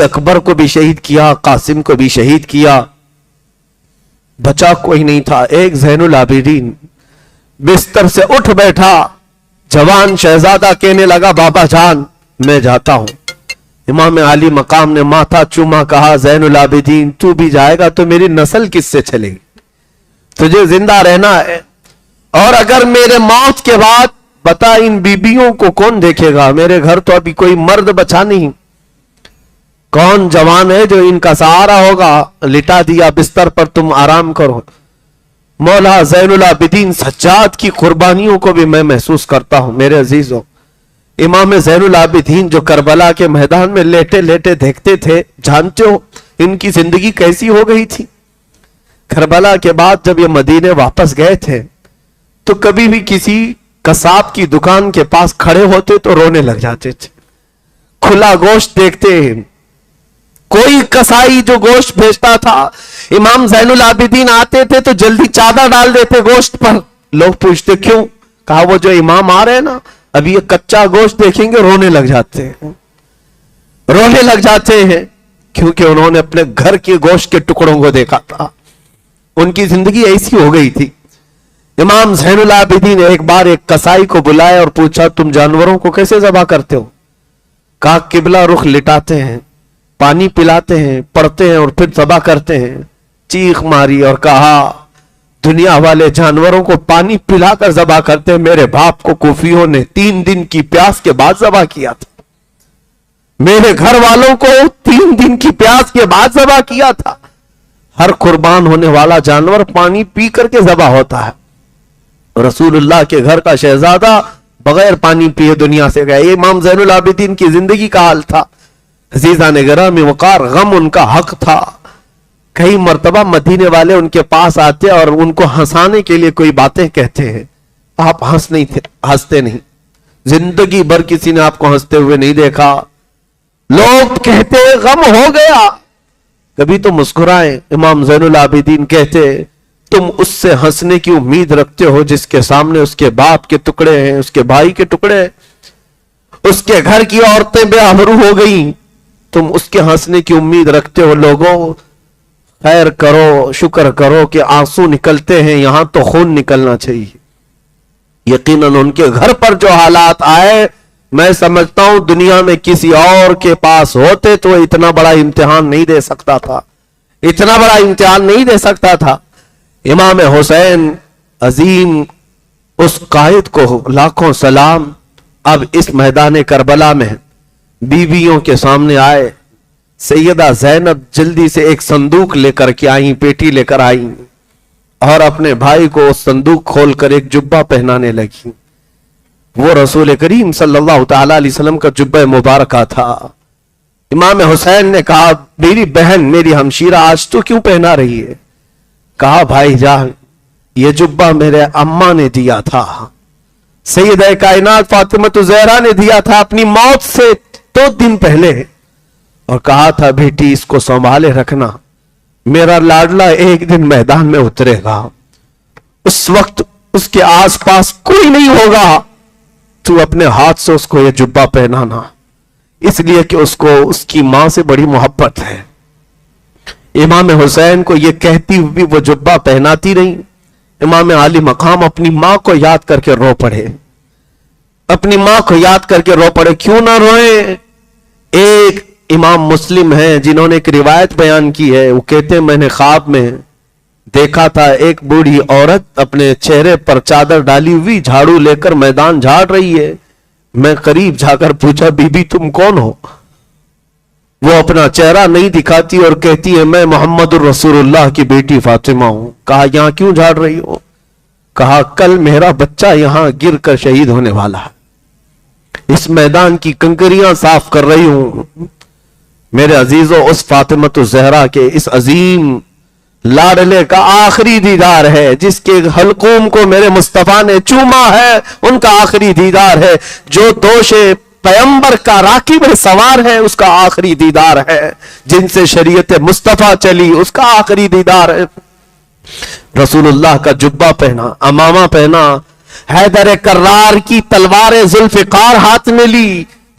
اکبر کو بھی شہید کیا, قاسم کو بھی شہید کیا, بچا کوئی نہیں تھا. ایک زین العابدین بستر سے اٹھ بیٹھا, جوان شہزادہ کہنے لگا بابا جان میں جاتا ہوں. امام عالی مقام نے ماتھا چوما, کہا زین العابدین تو بھی جائے گا تو میری نسل کس سے چلے گی؟ تجھے زندہ رہنا ہے, اور اگر میرے موت کے بعد بتا ان بیبیوں کو کون دیکھے گا؟ میرے گھر تو ابھی کوئی مرد بچا نہیں, کون جوان ہے جو ان کا سہارا ہوگا؟ لٹا دیا بستر پر, تم آرام کرو. مولا زین العابدین سجاد کی قربانیوں کو بھی میں محسوس کرتا ہوں میرے عزیزوں. امام زین العابدین جو کربلا کے میدان میں لیٹے لیٹے دیکھتے تھے, جانتے ہو ان کی زندگی کیسی ہو گئی تھی؟ کربلا کے بعد جب یہ مدینے واپس گئے تھے تو کبھی بھی کسی قصاب کی دکان کے پاس کھڑے ہوتے تو رونے لگ جاتے تھے. کھلا گوشت دیکھتے, کوئی کسائی جو گوشت بھیجتا تھا, امام زین العابدین آتے تھے تو جلدی چادر ڈال دیتے گوشت پر. لوگ پوچھتے کیوں؟ کہا وہ جو امام آ رہے ہیں نا, ابھی یہ کچا گوشت دیکھیں گے رونے لگ جاتے ہیں, رونے لگ جاتے ہیں, کیونکہ انہوں نے اپنے گھر کے گوشت کے ٹکڑوں کو دیکھا تھا. ان کی زندگی ایسی ہو گئی تھی. امام زین العابدین نے ایک بار ایک کسائی کو بلایا اور پوچھا تم جانوروں کو کیسے ذبح کرتے ہو؟ کہا قبلہ رخ لٹاتے ہیں, پانی پلاتے ہیں, پڑھتے ہیں اور پھر ذبح کرتے ہیں. چیخ ماری اور کہا دنیا والے جانوروں کو پانی پلا کر ذبح کرتے ہیں, میرے باپ کو کوفیوں نے 3 دن کی پیاس کے بعد ذبح کیا تھا, میرے گھر والوں کو 3 دن کی پیاس کے بعد ذبح کیا تھا. ہر قربان ہونے والا جانور پانی پی کر کے ذبح ہوتا ہے. رسول اللہ کے گھر کا شہزادہ بغیر پانی پیے دنیا سے گیا. یہ امام زین العابدین کی زندگی کا حال تھا. عزیزان گرامی وقار, غم ان کا حق تھا. کئی مرتبہ مدینے والے ان کے پاس آتے اور ان کو ہنسانے کے لیے کوئی باتیں کہتے ہیں, آپ ہنستے نہیں. زندگی بھر کسی نے آپ کو ہنستے ہوئے نہیں دیکھا. لوگ کہتے غم ہو گیا, کبھی تو مسکرائیں. امام زین العابدین کہتے تم اس سے ہنسنے کی امید رکھتے ہو جس کے سامنے اس کے باپ کے ٹکڑے ہیں, اس کے بھائی کے ٹکڑے ہیں, اس کے گھر کی عورتیں بے آبرو ہو گئیں, تم اس کے ہنسنے کی امید رکھتے ہو. لوگوں خیر کرو, شکر کرو کہ آنسو نکلتے ہیں, یہاں تو خون نکلنا چاہیے. یقیناً ان کے گھر پر جو حالات آئے, میں سمجھتا ہوں دنیا میں کسی اور کے پاس ہوتے تو اتنا بڑا امتحان نہیں دے سکتا تھا, اتنا بڑا امتحان نہیں دے سکتا تھا. امام حسین عظیم, اس قائد کو لاکھوں سلام. اب اس میدان کربلا میں بیویوں کے سامنے آئے. سیدہ زینب جلدی سے ایک صندوق لے کر کے آئیں, پیٹی لے کر آئیں, اور اپنے بھائی کو اس صندوق کھول کر ایک جبہ پہنانے لگی. وہ رسول کریم صلی اللہ تعالی علیہ وسلم کا جبہ مبارکہ تھا. امام حسین نے کہا میری بہن, میری ہمشیرہ, آج تو کیوں پہنا رہی ہے؟ کہا بھائی جان یہ جبہ میرے اماں نے دیا تھا, سیدہ کائنات فاطمہ الزہرا نے دیا تھا اپنی موت سے 2 دن پہلے, اور کہا تھا بیٹی اس کو سنبھالے رکھنا, میرا لاڈلا ایک دن میدان میں اترے گا, اس وقت اس کے آس پاس کوئی نہیں ہوگا, تو اپنے ہاتھ سے اس کو یہ جبہ پہنانا, اس لیے کہ اس کو اس کی ماں سے بڑی محبت ہے. امام حسین کو یہ کہتی ہوئی وہ جبہ پہناتی رہی. امام عالی مقام اپنی ماں کو یاد کر کے رو پڑے, اپنی ماں کو یاد کر کے رو پڑے. کیوں نہ روئیں؟ ایک امام مسلم ہیں جنہوں نے ایک روایت بیان کی ہے, وہ کہتے ہیں میں نے خواب میں دیکھا تھا ایک بوڑھی عورت اپنے چہرے پر چادر ڈالی ہوئی جھاڑو لے کر میدان جھاڑ رہی ہے. میں قریب جا کر پوچھا بی بی تم کون ہو؟ وہ اپنا چہرہ نہیں دکھاتی اور کہتی ہے میں محمد الرسول اللہ کی بیٹی فاطمہ ہوں. کہا یہاں کیوں جھاڑ رہی ہو؟ کہا کل میرا بچہ یہاں گر کر شہید ہونے والا ہے, اس میدان کی کنکریاں صاف کر رہی ہوں. میرے عزیزوں, اس فاطمہ الزہرا کے اس عظیم لاڈلے کا آخری دیدار ہے, جس کے حلقوم کو میرے مصطفیٰ نے چوما ہے, ان کا آخری دیدار ہے. جو دوش پیمبر کا راکب سوار ہے اس کا آخری دیدار ہے, جن سے شریعت مصطفیٰ چلی اس کا آخری دیدار ہے. رسول اللہ کا جبہ پہنا, امامہ پہنا, حیدر کرار کی تلوار ذوالفقار ہاتھ میں لی,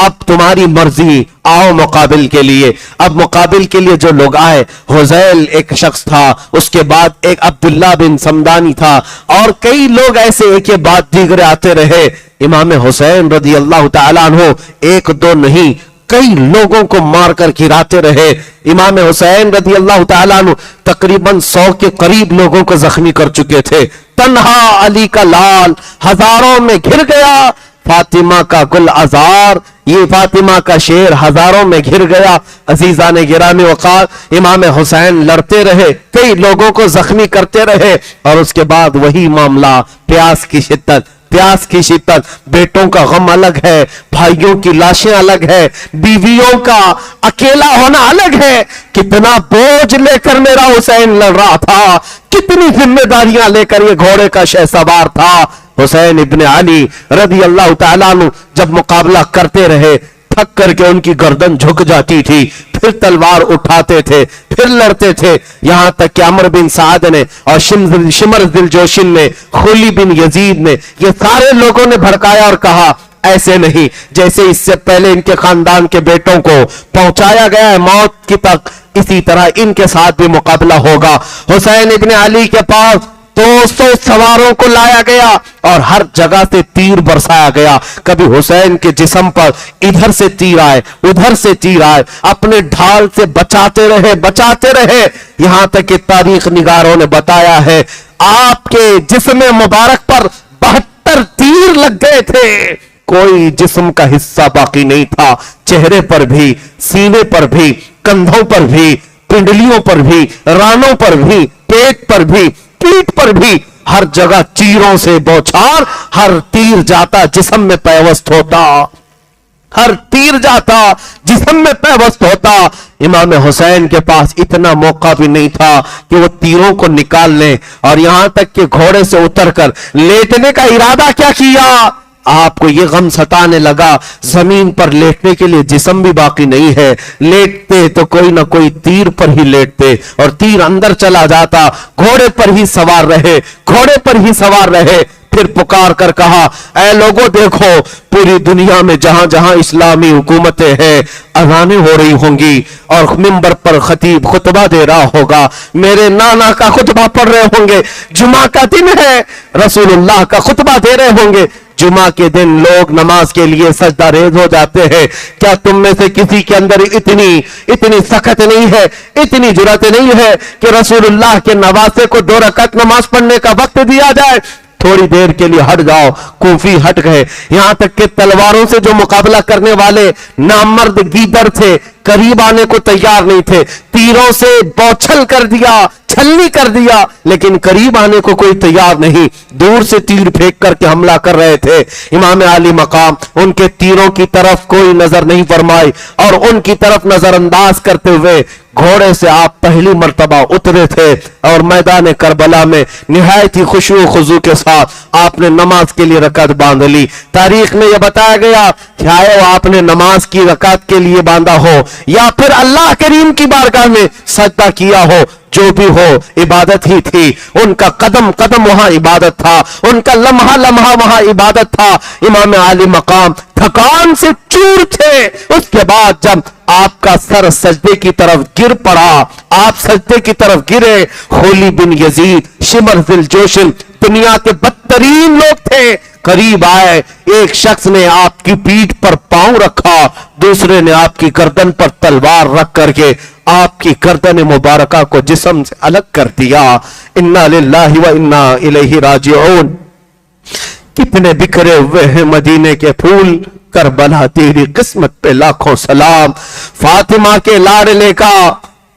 اب تمہاری مرضی، آؤ مقابل کے لیے۔ اب مقابل کے لیے جو لوگ آئے، حذیل ایک شخص تھا، اس کے بعد ایک عبداللہ بن سمدانی تھا، اور کئی لوگ ایسے ایک کے بعد دیگر آتے رہے۔ امام حسین رضی اللہ تعالیٰ عنہ ایک دو نہیں، کئی لوگوں کو مار کر گراتے رہے۔ امام حسین رضی اللہ تعالیٰ عنہ تقریباً 100 کے قریب لوگوں کو زخمی کر چکے تھے۔ تنہا علی کا لال ہزاروں میں گھر گیا، فاطمہ کا گل عذار، یہ فاطمہ کا شیر ہزاروں میں گھر گیا۔ عزیزان گرامی وقار، امام حسین لڑتے رہے، کئی لوگوں کو زخمی کرتے رہے، اور اس کے بعد وہی معاملہ، پیاس کی شدت، بیٹوں کا غم الگ ہے، بھائیوں کی لاشیں الگ ہے، بیویوں کا اکیلا ہونا الگ ہے۔ کتنا بوجھ لے کر میرا حسین لڑ رہا تھا، کتنی ذمہ داریاں لے کر یہ گھوڑے کا شہسوار تھا۔ حسین ابن علی رضی اللہ تعالیٰ عنہ جب مقابلہ کرتے رہے، تھک کر کے ان کی گردن جھک جاتی تھی، پھر تلوار اٹھاتے تھے، پھر لڑتے تھے، یہاں تک کہ عمر بن سعد نے اور شمر ذی الجوشن نے، خولی بن یزید نے، یہ سارے لوگوں نے بھڑکایا اور کہا ایسے نہیں، جیسے اس سے پہلے ان کے خاندان کے بیٹوں کو پہنچایا گیا ہے موت کی تک، اسی طرح ان کے ساتھ بھی مقابلہ ہوگا۔ حسین ابن علی کے پاس 200 سواروں کو لایا گیا اور ہر جگہ سے تیر برسایا گیا۔ کبھی حسین کے جسم پر ادھر سے تیر آئے، ادھر سے تیر آئے، اپنے ڈھال سے بچاتے رہے، یہاں تک کہ تاریخ نگاروں نے بتایا ہے آپ کے جسم مبارک پر 72 تیر لگ گئے تھے، کوئی جسم کا حصہ باقی نہیں تھا، چہرے پر بھی، سینے پر بھی، کندھوں پر بھی، پنڈلیوں پر بھی، رانوں پر بھی، پیٹ پر بھی، پیٹ پر بھی، ہر جگہ چیروں سے بوچھار، ہر تیر جاتا جسم میں پیوست ہوتا، ہر تیر جاتا جسم میں پیوست ہوتا۔ امام حسین کے پاس اتنا موقع بھی نہیں تھا کہ وہ تیروں کو نکال لیں، اور یہاں تک کہ گھوڑے سے اتر کر لیٹنے کا ارادہ کیا کیا، آپ کو یہ غم ستانے لگا زمین پر لیٹنے کے لیے جسم بھی باقی نہیں ہے، لیٹتے تو کوئی نہ کوئی تیر پر ہی لیٹتے اور تیر اندر چلا جاتا، گھوڑے پر ہی سوار رہے، پھر پکار کر کہا اے لوگوں دیکھو، پوری دنیا میں جہاں جہاں اسلامی حکومتیں ہیں اذانیں ہو رہی ہوں گی اور ممبر پر خطیب خطبہ دے رہا ہوگا، میرے نانا کا خطبہ پڑھ رہے ہوں گے، جمعہ کا دن ہے، رسول اللہ کا خطبہ دے رہے ہوں گے، جمعہ کے دن لوگ نماز کے لیے سجدہ ریز ہو جاتے ہیں، کیا تم میں سے کسی کے اندر اتنی سخت نہیں ہے، اتنی جرأت نہیں ہے کہ رسول اللہ کے نواسے کو 2 رکعت نماز پڑھنے کا وقت دیا جائے؟ تھوڑی دیر کے لیے ہٹ جاؤ، کوفی ہٹ گئے، یہاں تک کہ تلواروں سے جو مقابلہ کرنے والے نامرد گیدڑ تھے قریب آنے کو تیار نہیں تھے، تیروں سے بوچھل کر دیا، چھلنی کر دیا، لیکن قریب آنے کو کوئی تیار نہیں، دور سے تیر پھینک کر کے حملہ کر رہے تھے۔ امام علی مقام ان کے تیروں کی طرف کوئی نظر نہیں فرمائی اور ان کی طرف نظر انداز کرتے ہوئے گھوڑے سے آپ پہلی مرتبہ اترے تھے اور میدان کربلا میں نہایت ہی خشوع و خضوع کے ساتھ آپ نے نماز کے لیے رکعت باندھ لی۔ تاریخ میں یہ بتایا گیا چاہے وہ آپ نے نماز کی رکعت کے لیے باندھا ہو یا پھر اللہ کریم کی بارگاہ میں سجدہ کیا ہو، جو بھی ہو عبادت ہی تھی، ان کا قدم قدم وہاں عبادت تھا، ان کا لمحہ لمحہ وہاں عبادت تھا۔ امام علی مقام تھکان سے چور تھے، اس کے بعد جب آپ کا سر سجدے کی طرف گر پڑا، آپ سجدے کی طرف گرے، خولی بن یزید، شمر ذی الجوشن، دنیا کے بدترین لوگ تھے، قریب آئے، ایک شخص نے آپ کی پیٹھ پر پاؤں رکھا، دوسرے نے آپ کی گردن پر تلوار رکھ کر کے آپ کی گردن مبارکہ کو جسم سے الگ کر دیا۔ انا للہ و انا الیہ راجعون۔ کتنے بکھرے ہوئے ہیں مدینے کے پھول، کربلا تیری قسمت پہ لاکھوں سلام، فاطمہ کے لاڈلے کا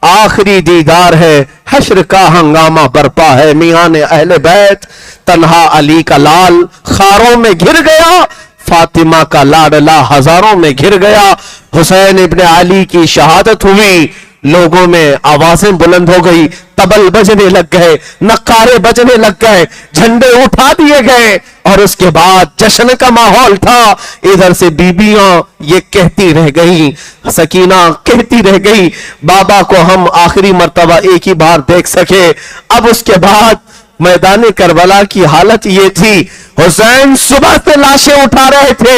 آخری دیدار ہے، حشر کا ہنگامہ برپا ہے، میان اہل بیت، تنہا علی کا لال خاروں میں گر گیا، فاطمہ کا لاڈلا ہزاروں میں گر گیا، حسین ابن علی کی شہادت ہوئی، لوگوں میں آوازیں بلند ہو گئی، طبل بجنے لگ گئے، نقارے بجنے لگ گئے، جھنڈے اٹھا دیے گئے، اور اس کے بعد جشن کا ماحول تھا۔ ادھر سے بیبیاں یہ کہتی رہ گئی، سکینہ کہتی رہ گئی بابا کو ہم آخری مرتبہ ایک ہی بار دیکھ سکے۔ اب اس کے بعد میدان کربلا کی حالت یہ تھی، حسین صبح سے لاشیں اٹھا رہے تھے،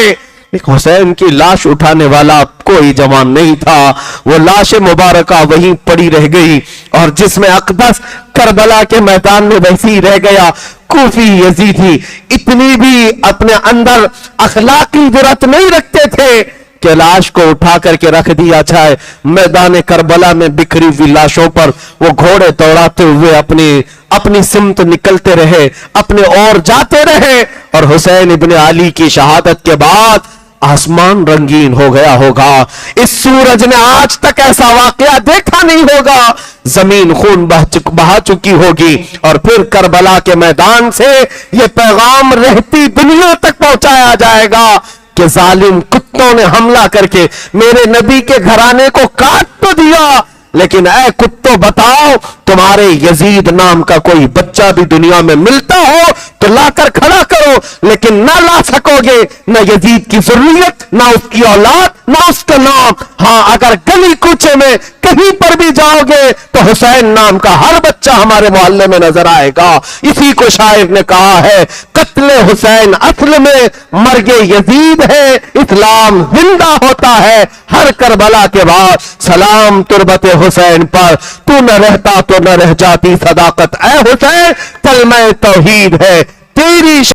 حسین کی لاش اٹھانے والا کوئی جوان نہیں تھا، وہ لاش مبارکہ وہیں پڑی رہ گئی، اور جس میں اقدس کربلا کے میدان میں ویسی رہ گیا۔ کوفی یزیدی اتنی بھی اپنے اندر اخلاقی جرات نہیں رکھتے تھے کہ لاش کو اٹھا کر کے رکھ دیا جائے۔ میدان کربلا میں بکھری ہوئی لاشوں پر وہ گھوڑے دوڑاتے ہوئے اپنی سمت نکلتے رہے، اپنے اور جاتے رہے، اور حسین ابن علی کی شہادت کے بعد آسمان رنگین ہو گیا ہوگا۔ اس سورج نے آج تک ایسا واقعہ دیکھا نہیں ہوگا، زمین خون بہا چکی ہوگی، اور پھر کربلا کے میدان سے یہ پیغام رہتی دنیا تک پہنچایا جائے گا کہ ظالم کتوں نے حملہ کر کے میرے نبی کے گھرانے کو کاٹ تو دیا، لیکن اے کتوں بتاؤ، تمہارے یزید نام کا کوئی بچہ بھی دنیا میں ملتا ہو تو لا کر کھڑا کرو، لیکن نہ لا سکو گے نہ یزید کی ضروریت، نہ اس کی اولاد، نہ اس کا نام۔ ہاں، اگر گلی کوچے میں کہیں پر بھی جاؤ گے تو حسین نام کا ہر بچہ ہمارے محلے میں نظر آئے گا۔ اسی کو شاعر نے کہا ہے، قتل حسین اصل میں مرگ یزید ہے، اسلام زندہ ہوتا ہے ہر کربلا کے بعد۔ سلام تربت حسین پر، تو نہ رہتا تو نہ رہ جاتی صداقت، اے حسین کلمہ توحید ہے تیری